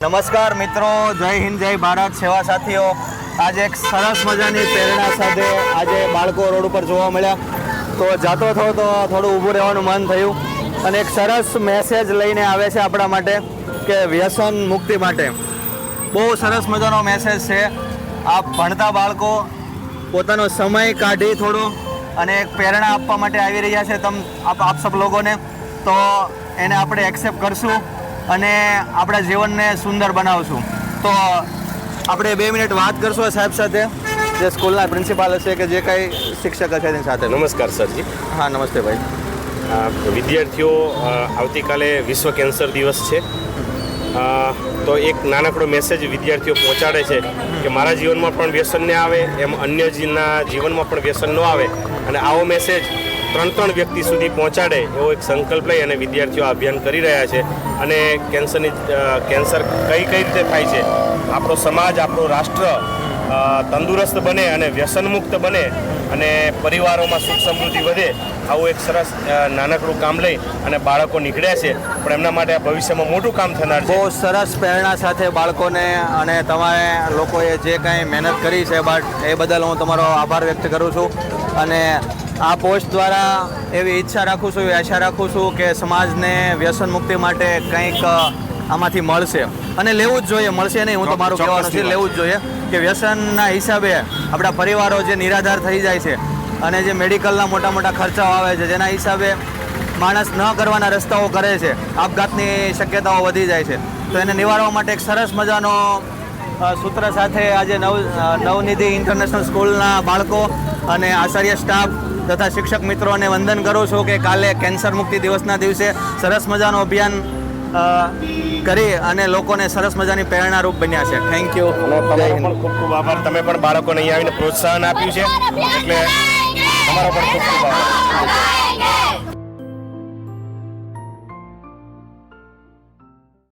નમસ્કાર મિત્રો, જય હિન્દ, જય ભારત. સેવા સાથીઓ, આજે એક સરસ મજાની પ્રેરણા સાથે આજે બાળકો રોડ ઉપર જોવા મળ્યા. તો જાતો થયો તો થોડું ઊભું રહેવાનું મન થયું અને એક સરસ મેસેજ લઈને આવે છે આપણા માટે કે વ્યસન મુક્તિ માટે. બહુ સરસ મજાનો મેસેજ છે. આપ ભણતા બાળકો પોતાનો સમય કાઢી થોડો અને એક પ્રેરણા આપવા માટે આવી રહ્યા છે આપ સબ લોકોને. તો એને આપણે એક્સેપ્ટ કરશું અને આપણા જીવનને સુંદર બનાવશું. તો આપણે 2 મિનિટ વાત કરશું સાહેબ સાથે, જે સ્કૂલના પ્રિન્સિપાલ હશે કે જે કંઈ શિક્ષક હશે તેની સાથે. નમસ્કાર સરજી. હા, નમસ્તે ભાઈ. વિદ્યાર્થીઓ, આવતીકાલે વિશ્વ કેન્સર દિવસ છે. તો એક નાનકડો મેસેજ વિદ્યાર્થીઓ પહોંચાડે છે કે મારા જીવનમાં પણ વ્યસન ન આવે, એમ અન્યના જીવનમાં પણ વ્યસન ન આવે, અને આવો મેસેજ 3 વ્યક્તિ સુધી પહોંચાડે એવો એક સંકલ્પ લઈ અને વિદ્યાર્થીઓ આ અભિયાન કરી રહ્યા છે. અને કેન્સર કઈ રીતે થાય છે, આપણો સમાજ, આપણો રાષ્ટ્ર તંદુરસ્ત બને અને વ્યસનમુક્ત બને અને પરિવારોમાં સુખ સમૃદ્ધિ વધે, આવું એક સરસ નાનકડું કામ લઈ અને બાળકો નીકળ્યા છે. પણ એમના માટે આ ભવિષ્યમાં મોટું કામ થનાર છે. બહુ સરસ પ્રેરણા સાથે બાળકોને અને તમારે લોકોએ જે કાંઈ મહેનત કરી છે એ બદલ હું તમારો આભાર વ્યક્ત કરું છું. અને આ પોસ્ટ દ્વારા એવી ઈચ્છા રાખું છું, એવી આશા રાખું છું કે સમાજને વ્યસન મુક્તિ માટે કંઈક આમાંથી મળશે અને લેવું જ જોઈએ. મળશે નહીં, હું તો મારું કહેવાનું છે, લેવું જ જોઈએ. કે વ્યસનના હિસાબે આપણા પરિવારો જે નિરાધાર થઈ જાય છે અને જે મેડિકલના મોટા મોટા ખર્ચાઓ આવે છે, જેના હિસાબે માણસ ન કરવાના રસ્તાઓ કરે છે, આપઘાતની શક્યતાઓ વધી જાય છે. તો એને નિવારવા માટે એક સરસ મજાનો સૂત્ર સાથે આજે નવનિધિ ઇન્ટરનેશનલ સ્કૂલના બાળકો અને આચાર્ય સ્ટાફ તથા શિક્ષક મિત્રોને વંદન કરું છું કે કાલે કેન્સર મુક્તિ દિવસના દિવસે સરસ મજાનું અભિયાન કરી અને લોકોને સરસ મજાની પ્રેરણારૂપ બન્યા છે. Thank you. તમારો પણ ખૂબ ખૂબ આભાર. તમે પણ બાળકોને અહીંયા આવીને પ્રોત્સાહન આપ્યું છે, એટલે તમારો પણ ખૂબ ખૂબ આભાર.